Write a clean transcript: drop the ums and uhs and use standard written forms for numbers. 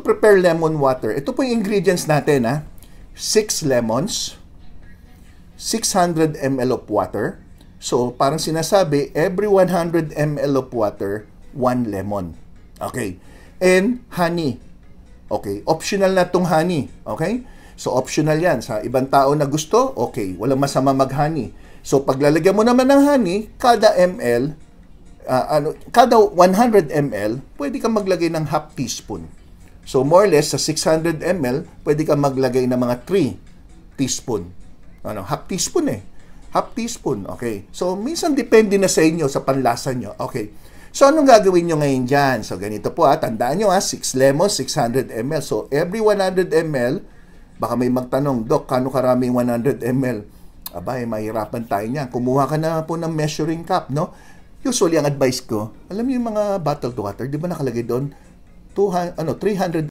prepare lemon water, ito po yung ingredients natin, ha? 6 lemons, 600 ml of water. So, parang sinasabi, every 100 ml of water, 1 lemon. Okay. And honey. Okay. Optional na itong honey. Okay. So, optional yan. Sa ibang tao na gusto, okay. Walang masama mag-honey. So, paglalagyan mo naman ng honey, kada ml, kada 100 ml, pwede kang maglagay ng half teaspoon. So, more or less, sa 600 ml, pwede kang maglagay ng mga 3 teaspoon. Half teaspoon eh. Half teaspoon, okay. So, minsan depende na sa inyo, sa panlasa nyo. Okay. So, anong gagawin nyo ngayon dyan? So, ganito po tandaan nyo 6 lemons, 600 ml. So, every 100 ml, baka may magtanong, Dok, kano karaming 100 ml? Abay, mahirapan tayo niyan. Kumuha ka na po ng measuring cup, no? Usually, ang advice ko, alam niyo yung mga bottled water, di ba nakalagay doon, 300